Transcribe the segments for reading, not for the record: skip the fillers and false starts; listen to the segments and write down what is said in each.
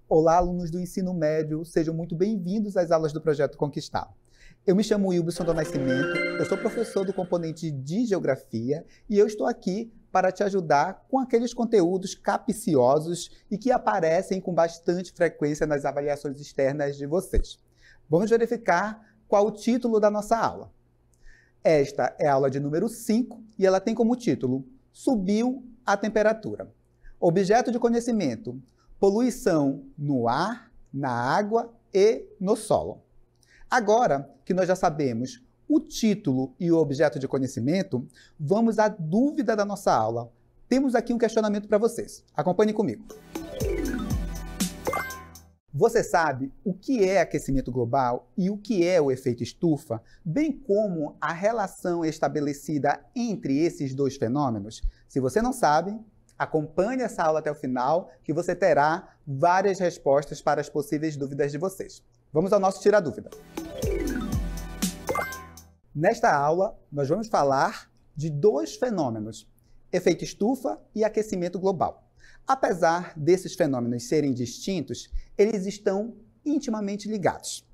Olá, alunos do ensino médio, sejam muito bem-vindos às aulas do Projeto Conquistar. Eu me chamo Wilson do Nascimento, eu sou professor do componente de Geografia e eu estou aqui para te ajudar com aqueles conteúdos capciosos e que aparecem com bastante frequência nas avaliações externas de vocês. Vamos verificar qual o título da nossa aula. Esta é a aula de número 5 e ela tem como título Subiu a temperatura. Objeto de conhecimento: poluição no ar, na água e no solo. Agora que nós já sabemos o título e o objeto de conhecimento, vamos à dúvida da nossa aula. Temos aqui um questionamento para vocês. Acompanhe comigo. Você sabe o que é aquecimento global e o que é o efeito estufa, bem como a relação estabelecida entre esses dois fenômenos? Se você não sabe, acompanhe essa aula até o final, que você terá várias respostas para as possíveis dúvidas de vocês. Vamos ao nosso Tira Dúvida. Nesta aula, nós vamos falar de dois fenômenos, efeito estufa e aquecimento global. Apesar desses fenômenos serem distintos, eles estão intimamente ligados.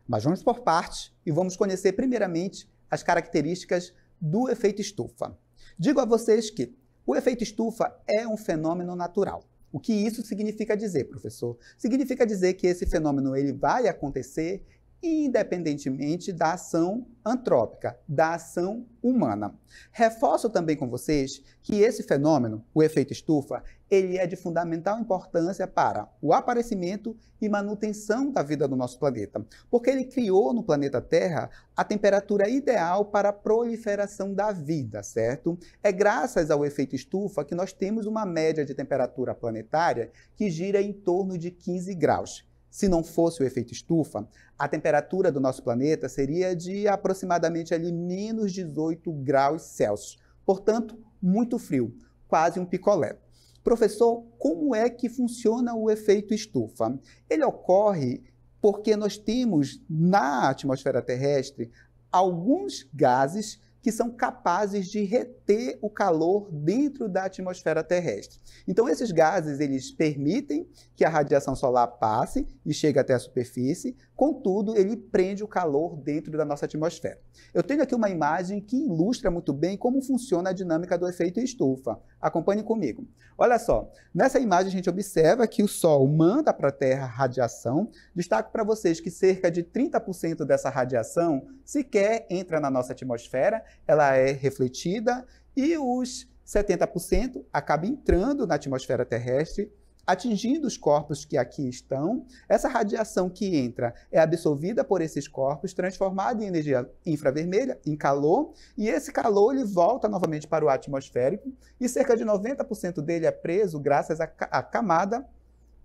Mas vamos por partes e vamos conhecer primeiramente as características do efeito estufa. Digo a vocês que o efeito estufa é um fenômeno natural. O que isso significa dizer, professor? Significa dizer que esse fenômeno ele vai acontecer independentemente da ação antrópica, da ação humana. Reforço também com vocês que esse fenômeno, o efeito estufa, ele é de fundamental importância para o aparecimento e manutenção da vida do nosso planeta, porque ele criou no planeta Terra a temperatura ideal para a proliferação da vida, certo? É graças ao efeito estufa que nós temos uma média de temperatura planetária que gira em torno de 15 graus. Se não fosse o efeito estufa, a temperatura do nosso planeta seria de aproximadamente ali menos 18 graus Celsius. Portanto, muito frio, quase um picolé. Professor, como é que funciona o efeito estufa? Ele ocorre porque nós temos na atmosfera terrestre alguns gases que são capazes de reter o calor dentro da atmosfera terrestre. Então, esses gases, eles permitem que a radiação solar passe e chegue até a superfície, contudo, ele prende o calor dentro da nossa atmosfera. Eu tenho aqui uma imagem que ilustra muito bem como funciona a dinâmica do efeito estufa. Acompanhe comigo. Olha só, nessa imagem a gente observa que o Sol manda para a Terra radiação. Destaco para vocês que cerca de 30% dessa radiação sequer entra na nossa atmosfera, ela é refletida e os 70% acaba entrando na atmosfera terrestre, atingindo os corpos que aqui estão. Essa radiação que entra é absorvida por esses corpos, transformada em energia infravermelha, em calor, e esse calor ele volta novamente para o atmosférico e cerca de 90% dele é preso graças à camada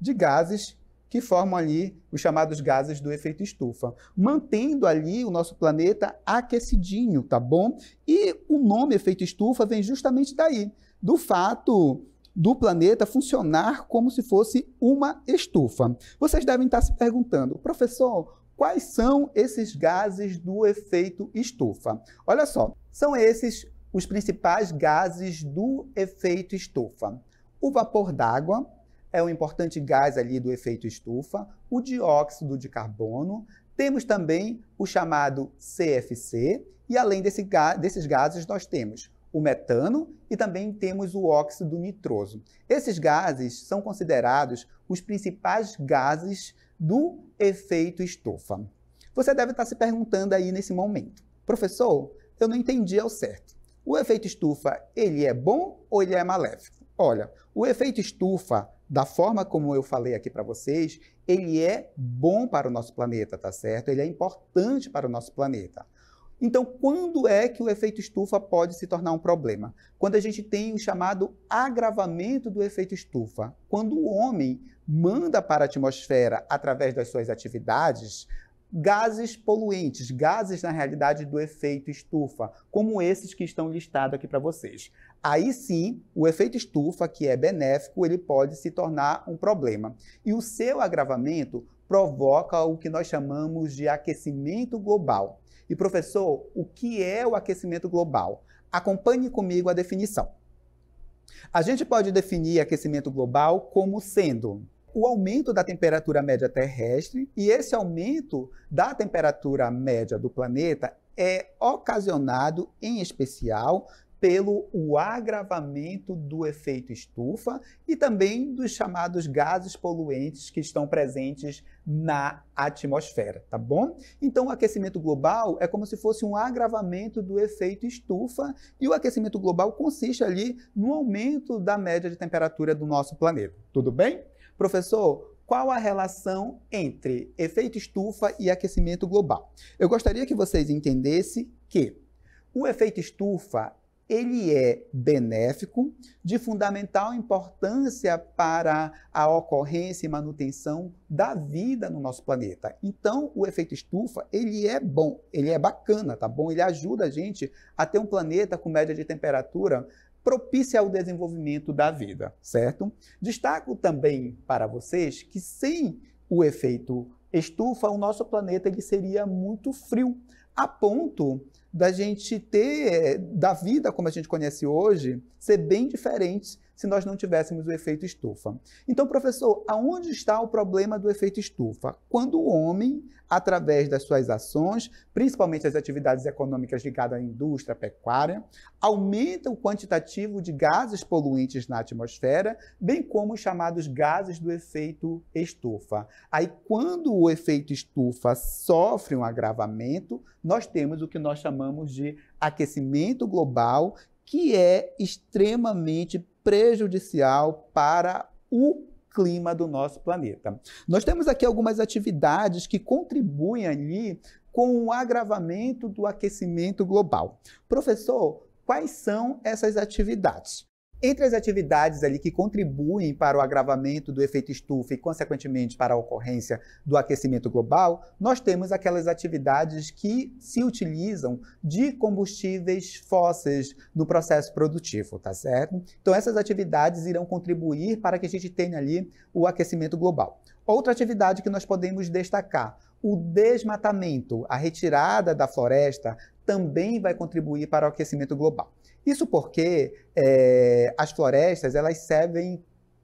de gases que formam ali os chamados gases do efeito estufa, mantendo ali o nosso planeta aquecidinho, tá bom? E o nome efeito estufa vem justamente daí, do fato do planeta funcionar como se fosse uma estufa. Vocês devem estar se perguntando, professor, quais são esses gases do efeito estufa? Olha só, são esses os principais gases do efeito estufa. O vapor d'água é um importante gás ali do efeito estufa, o dióxido de carbono, temos também o chamado CFC, e além desses gases nós temos o metano e também temos o óxido nitroso. Esses gases são considerados os principais gases do efeito estufa. Você deve estar se perguntando aí nesse momento, professor, eu não entendi ao certo. O efeito estufa, ele é bom ou ele é maléfico? Olha, o efeito estufa, da forma como eu falei aqui para vocês, ele é bom para o nosso planeta, tá certo? Ele é importante para o nosso planeta. Então, quando é que o efeito estufa pode se tornar um problema? Quando a gente tem o chamado agravamento do efeito estufa. Quando o homem manda para a atmosfera, através das suas atividades, gases poluentes, gases, na realidade, do efeito estufa, como esses que estão listados aqui para vocês. Aí sim, o efeito estufa, que é benéfico, ele pode se tornar um problema. E o seu agravamento provoca o que nós chamamos de aquecimento global. E professor, o que é o aquecimento global? Acompanhe comigo a definição. A gente pode definir aquecimento global como sendo o aumento da temperatura média terrestre, e esse aumento da temperatura média do planeta é ocasionado, em especial, pelo agravamento do efeito estufa e também dos chamados gases poluentes que estão presentes na atmosfera, tá bom? Então, o aquecimento global é como se fosse um agravamento do efeito estufa, e o aquecimento global consiste ali no aumento da média de temperatura do nosso planeta. Tudo bem? Professor, qual a relação entre efeito estufa e aquecimento global? Eu gostaria que vocês entendessem que o efeito estufa ele é benéfico, de fundamental importância para a ocorrência e manutenção da vida no nosso planeta. Então, o efeito estufa, ele é bom, ele é bacana, tá bom? Ele ajuda a gente a ter um planeta com média de temperatura propícia ao desenvolvimento da vida, certo? Destaco também para vocês que sem o efeito estufa, o nosso planeta ele seria muito frio, a ponto da gente ter, da vida como a gente conhece hoje, ser bem diferente se nós não tivéssemos o efeito estufa. Então, professor, aonde está o problema do efeito estufa? Quando o homem, através das suas ações, principalmente as atividades econômicas ligadas à indústria, à pecuária, aumenta o quantitativo de gases poluentes na atmosfera, bem como os chamados gases do efeito estufa. Aí, quando o efeito estufa sofre um agravamento, nós temos o que nós chamamos de aquecimento global, que é extremamente prejudicial para o clima do nosso planeta. Nós temos aqui algumas atividades que contribuem ali com o agravamento do aquecimento global. Professor, quais são essas atividades? Entre as atividades ali que contribuem para o agravamento do efeito estufa e, consequentemente, para a ocorrência do aquecimento global, nós temos aquelas atividades que se utilizam de combustíveis fósseis no processo produtivo, tá certo? Então, essas atividades irão contribuir para que a gente tenha ali o aquecimento global. Outra atividade que nós podemos destacar, o desmatamento, a retirada da floresta, também vai contribuir para o aquecimento global. Isso porque as florestas elas servem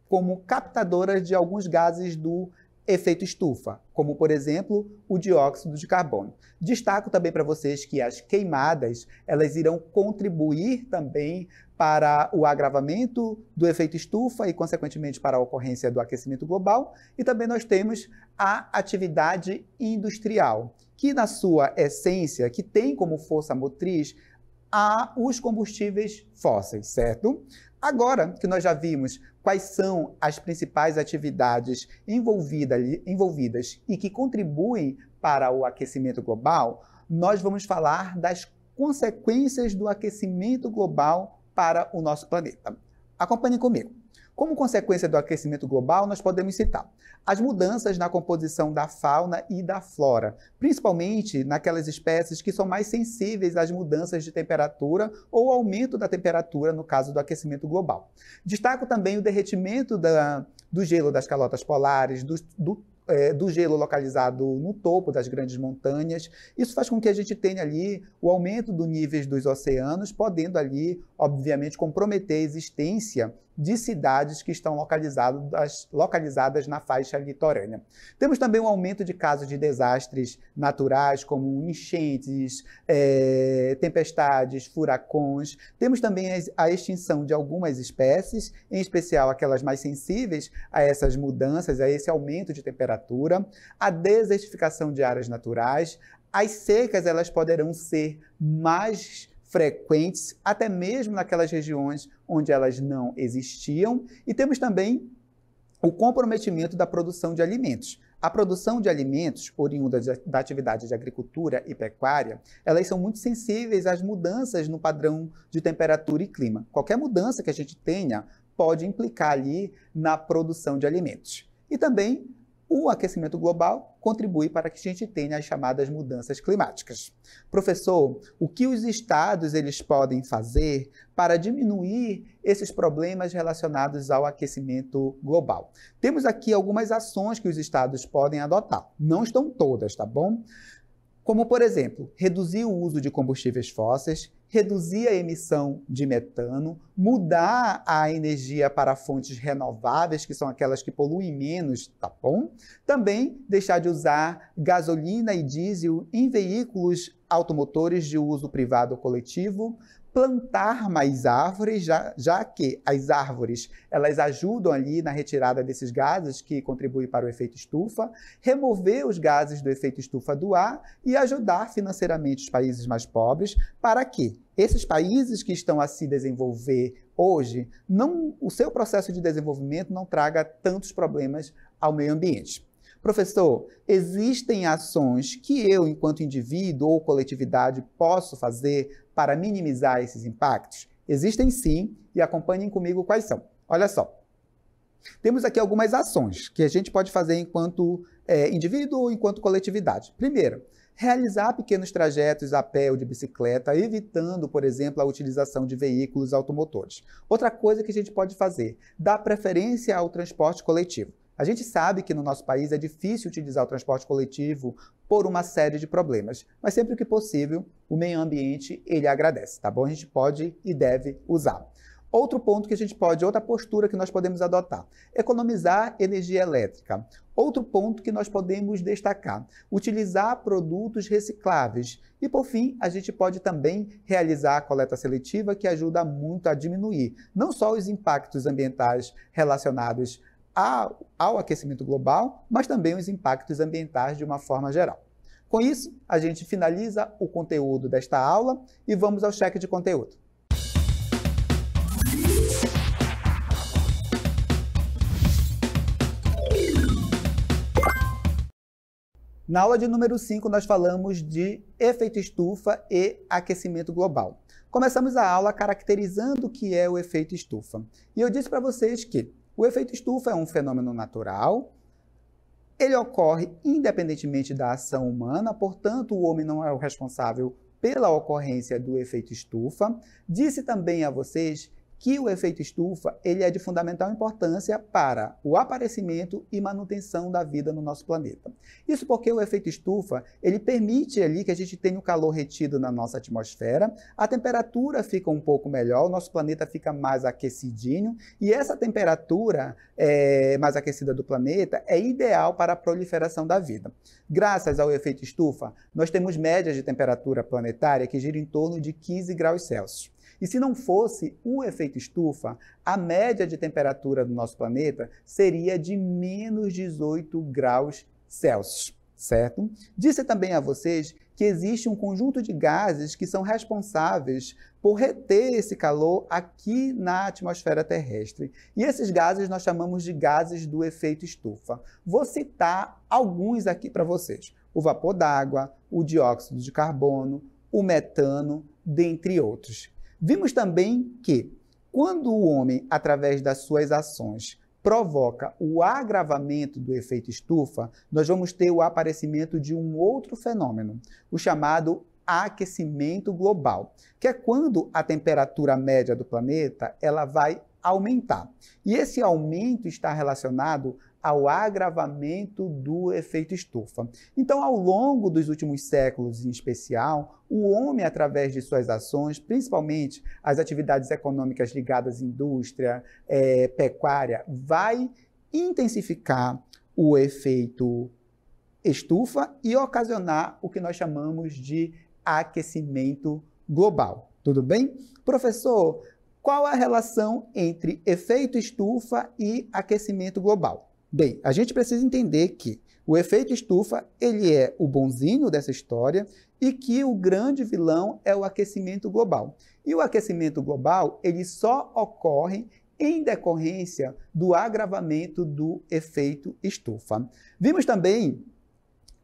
como captadoras de alguns gases do efeito estufa, como, por exemplo, o dióxido de carbono. Destaco também para vocês que as queimadas elas irão contribuir também para o agravamento do efeito estufa e, consequentemente, para a ocorrência do aquecimento global. E também nós temos a atividade industrial, que na sua essência, que tem como força motriz os combustíveis fósseis, certo? Agora que nós já vimos quais são as principais atividades envolvidas e que contribuem para o aquecimento global, nós vamos falar das consequências do aquecimento global para o nosso planeta. Acompanhem comigo. Como consequência do aquecimento global, nós podemos citar as mudanças na composição da fauna e da flora, principalmente naquelas espécies que são mais sensíveis às mudanças de temperatura ou aumento da temperatura no caso do aquecimento global. Destaco também o derretimento do gelo das calotas polares, do gelo localizado no topo das grandes montanhas. Isso faz com que a gente tenha ali o aumento do nível dos oceanos, podendo ali, obviamente, comprometer a existência de cidades que estão localizadas na faixa litorânea. Temos também um aumento de casos de desastres naturais, como enchentes, tempestades, furacões. Temos também a extinção de algumas espécies, em especial aquelas mais sensíveis a essas mudanças, a esse aumento de temperatura, a desertificação de áreas naturais. As secas elas poderão ser mais frequentes, até mesmo naquelas regiões onde elas não existiam. E temos também o comprometimento da produção de alimentos. A produção de alimentos, oriunda da atividade de agricultura e pecuária, elas são muito sensíveis às mudanças no padrão de temperatura e clima. Qualquer mudança que a gente tenha pode implicar ali na produção de alimentos. E também o aquecimento global contribui para que a gente tenha as chamadas mudanças climáticas. Professor, o que os estados eles podem fazer para diminuir esses problemas relacionados ao aquecimento global? Temos aqui algumas ações que os estados podem adotar. Não estão todas, tá bom? como, por exemplo, reduzir o uso de combustíveis fósseis, reduzir a emissão de metano, mudar a energia para fontes renováveis, que são aquelas que poluem menos, tá bom? Também deixar de usar gasolina e diesel em veículos automotores de uso privado ou coletivo, plantar mais árvores, já que as árvores elas ajudam ali na retirada desses gases que contribuem para o efeito estufa, remover os gases do efeito estufa do ar e ajudar financeiramente os países mais pobres para que esses países que estão a se desenvolver hoje, o seu processo de desenvolvimento não traga tantos problemas ao meio ambiente. Professor, existem ações que eu, enquanto indivíduo ou coletividade, posso fazer para minimizar esses impactos? Existem sim, e acompanhem comigo quais são. Olha só, temos aqui algumas ações que a gente pode fazer enquanto indivíduo ou enquanto coletividade. Primeiro, realizar pequenos trajetos a pé ou de bicicleta, evitando, por exemplo, a utilização de veículos automotores. Outra coisa que a gente pode fazer, dar preferência ao transporte coletivo. A gente sabe que no nosso país é difícil utilizar o transporte coletivo por uma série de problemas, mas sempre que possível, o meio ambiente ele agradece, tá bom? A gente pode e deve usar. Outro ponto que a gente pode, outra postura que nós podemos adotar, economizar energia elétrica. Outro ponto que nós podemos destacar, utilizar produtos recicláveis. E por fim, a gente pode também realizar a coleta seletiva, que ajuda muito a diminuir não só os impactos ambientais relacionados ao aquecimento global, mas também os impactos ambientais de uma forma geral. Com isso, a gente finaliza o conteúdo desta aula e vamos ao cheque de conteúdo. Na aula de número 5, nós falamos de efeito estufa e aquecimento global. Começamos a aula caracterizando o que é o efeito estufa. E eu disse para vocês que o efeito estufa é um fenômeno natural, ele ocorre independentemente da ação humana, portanto, o homem não é o responsável pela ocorrência do efeito estufa. Disse também a vocês que o efeito estufa ele é de fundamental importância para o aparecimento e manutenção da vida no nosso planeta. Isso porque o efeito estufa ele permite ali que a gente tenha o calor retido na nossa atmosfera, a temperatura fica um pouco melhor, o nosso planeta fica mais aquecidinho e essa temperatura mais aquecida do planeta é ideal para a proliferação da vida. Graças ao efeito estufa, nós temos médias de temperatura planetária que giram em torno de 15 graus Celsius. E se não fosse o efeito estufa, a média de temperatura do nosso planeta seria de menos 18 graus Celsius, certo? Disse também a vocês que existe um conjunto de gases que são responsáveis por reter esse calor aqui na atmosfera terrestre. E esses gases nós chamamos de gases do efeito estufa. Vou citar alguns aqui para vocês. O vapor d'água, o dióxido de carbono, o metano, dentre outros. Vimos também que, quando o homem, através das suas ações, provoca o agravamento do efeito estufa, nós vamos ter o aparecimento de um outro fenômeno, o chamado aquecimento global, que é quando a temperatura média do planeta ela vai aumentar. E esse aumento está relacionado ao agravamento do efeito estufa. Então, ao longo dos últimos séculos, em especial, o homem, através de suas ações, principalmente as atividades econômicas ligadas à indústria, pecuária, vai intensificar o efeito estufa e ocasionar o que nós chamamos de aquecimento global. Tudo bem? Professor, qual a relação entre efeito estufa e aquecimento global? Bem, a gente precisa entender que o efeito estufa ele é o bonzinho dessa história e que o grande vilão é o aquecimento global. E o aquecimento global ele só ocorre em decorrência do agravamento do efeito estufa. Vimos também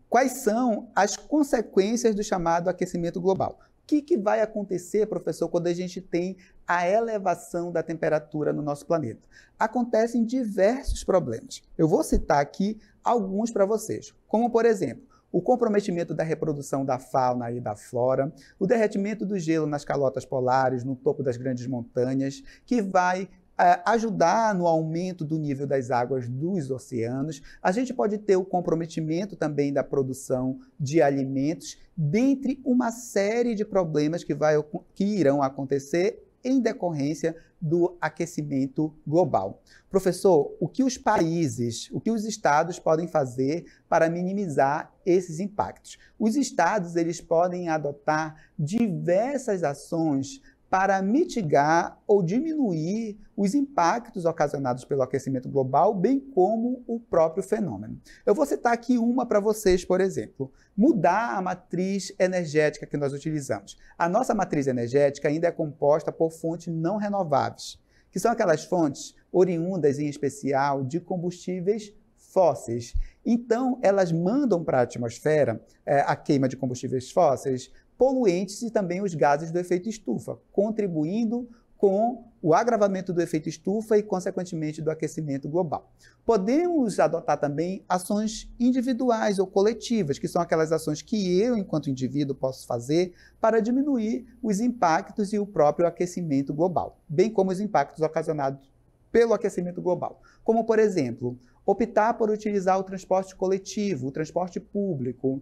quais são as consequências do chamado aquecimento global. O que vai acontecer, professor, quando a gente tem a elevação da temperatura no nosso planeta? Acontecem diversos problemas. Eu vou citar aqui alguns para vocês, como, por exemplo, o comprometimento da reprodução da fauna e da flora, o derretimento do gelo nas calotas polares, no topo das grandes montanhas, que vai ajudar no aumento do nível das águas dos oceanos. A gente pode ter o comprometimento também da produção de alimentos, dentre uma série de problemas que irão acontecer em decorrência do aquecimento global. Professor, o que os países, o que os estados podem fazer para minimizar esses impactos? Os estados, eles podem adotar diversas ações para mitigar ou diminuir os impactos ocasionados pelo aquecimento global, bem como o próprio fenômeno. Eu vou citar aqui uma para vocês, por exemplo. Mudar a matriz energética que nós utilizamos. A nossa matriz energética ainda é composta por fontes não renováveis, que são aquelas fontes oriundas, em especial, de combustíveis fósseis. Então, elas mandam para a atmosfera a queima de combustíveis fósseis, poluentes e também os gases do efeito estufa, contribuindo com o agravamento do efeito estufa e, consequentemente, do aquecimento global. Podemos adotar também ações individuais ou coletivas, que são aquelas ações que eu, enquanto indivíduo, posso fazer para diminuir os impactos e o próprio aquecimento global, bem como os impactos ocasionados pelo aquecimento global. Como, por exemplo, optar por utilizar o transporte coletivo, o transporte público,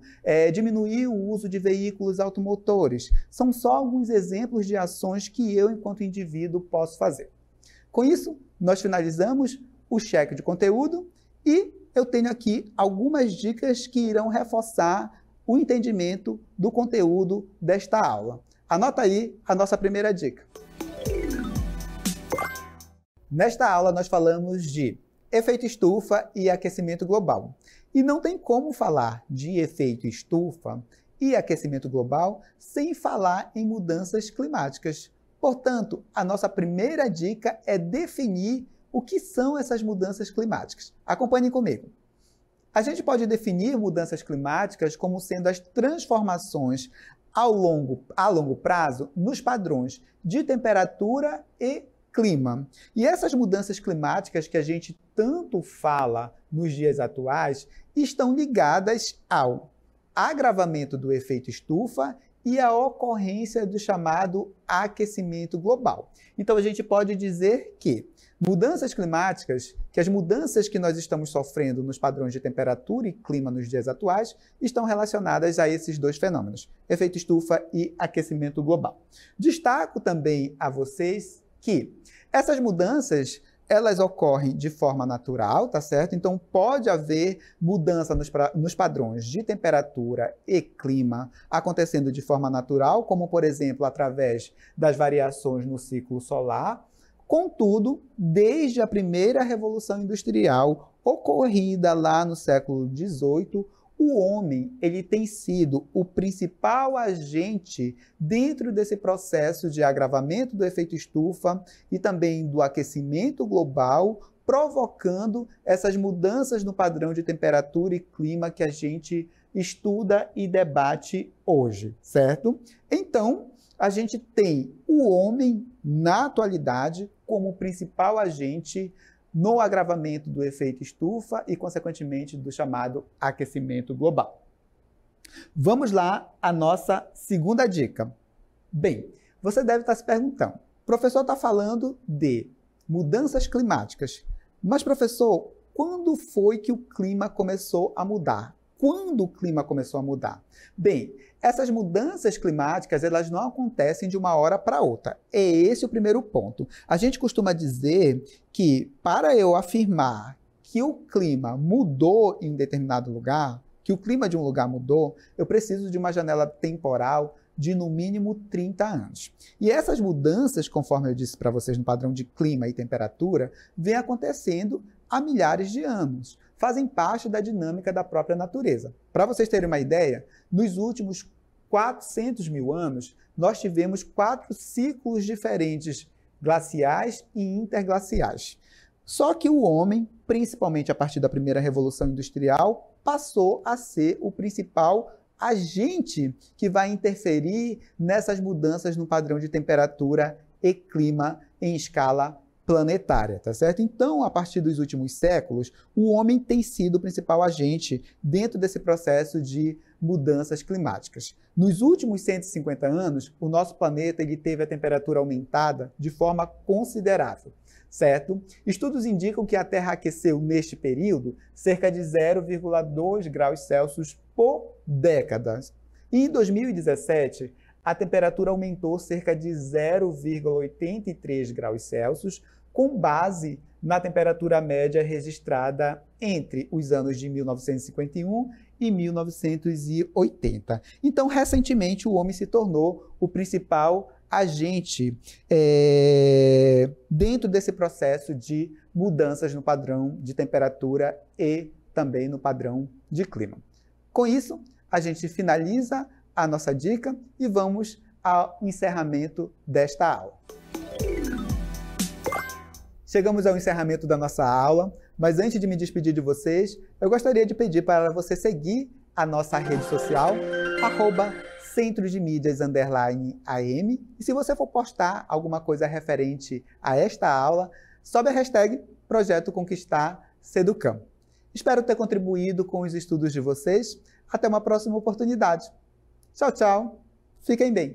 diminuir o uso de veículos automotores. São só alguns exemplos de ações que eu, enquanto indivíduo, posso fazer. Com isso, nós finalizamos o cheque de conteúdo e eu tenho aqui algumas dicas que irão reforçar o entendimento do conteúdo desta aula. Anota aí a nossa primeira dica. Nesta aula, nós falamos de efeito estufa e aquecimento global. E não tem como falar de efeito estufa e aquecimento global sem falar em mudanças climáticas. Portanto, a nossa primeira dica é definir o que são essas mudanças climáticas. Acompanhem comigo. A gente pode definir mudanças climáticas como sendo as transformações a longo prazo nos padrões de temperatura e clima. E essas mudanças climáticas que a gente tanto fala nos dias atuais estão ligadas ao agravamento do efeito estufa e à ocorrência do chamado aquecimento global. Então a gente pode dizer que mudanças climáticas, que as mudanças que nós estamos sofrendo nos padrões de temperatura e clima nos dias atuais, estão relacionadas a esses dois fenômenos, efeito estufa e aquecimento global. Destaco também a vocês que essas mudanças, elas ocorrem de forma natural, tá certo? Então, pode haver mudança nos padrões de temperatura e clima acontecendo de forma natural, como, por exemplo, através das variações no ciclo solar. Contudo, desde a primeira Revolução Industrial, ocorrida lá no século XVIII, o homem ele tem sido o principal agente dentro desse processo de agravamento do efeito estufa e também do aquecimento global, provocando essas mudanças no padrão de temperatura e clima que a gente estuda e debate hoje, certo? Então, a gente tem o homem, na atualidade, como o principal agente no agravamento do efeito estufa e, consequentemente, do chamado aquecimento global. Vamos lá à nossa segunda dica. Bem, você deve estar se perguntando, o professor está falando de mudanças climáticas, mas, professor, quando foi que o clima começou a mudar? Quando o clima começou a mudar? Bem, essas mudanças climáticas, elas não acontecem de uma hora para outra. É esse o primeiro ponto. A gente costuma dizer que, para eu afirmar que o clima mudou em um determinado lugar, que o clima de um lugar mudou, eu preciso de uma janela temporal de no mínimo 30 anos. E essas mudanças, conforme eu disse para vocês no padrão de clima e temperatura, vêm acontecendo há milhares de anos. Fazem parte da dinâmica da própria natureza. Para vocês terem uma ideia, nos últimos 400 mil anos, nós tivemos 4 ciclos diferentes, glaciais e interglaciais. Só que o homem, principalmente a partir da primeira Revolução Industrial, passou a ser o principal agente que vai interferir nessas mudanças no padrão de temperatura e clima em escala planetária, tá certo? Então, a partir dos últimos séculos, o homem tem sido o principal agente dentro desse processo de mudanças climáticas. Nos últimos 150 anos, o nosso planeta ele teve a temperatura aumentada de forma considerável, certo? Estudos indicam que a Terra aqueceu neste período cerca de 0,2 graus Celsius por década. E em 2017, a temperatura aumentou cerca de 0,83 graus Celsius, com base na temperatura média registrada entre os anos de 1951 e 1980. Então, recentemente, o homem se tornou o principal agente dentro desse processo de mudanças no padrão de temperatura e também no padrão de clima. Com isso, a gente finaliza a nossa dica e vamos ao encerramento desta aula. Chegamos ao encerramento da nossa aula, mas antes de me despedir de vocês, eu gostaria de pedir para você seguir a nossa rede social, @centrodemídias_am, e se você for postar alguma coisa referente a esta aula, sobe a hashtag Projeto Conquistar Seducam. Espero ter contribuído com os estudos de vocês. Até uma próxima oportunidade. Tchau, tchau. Fiquem bem.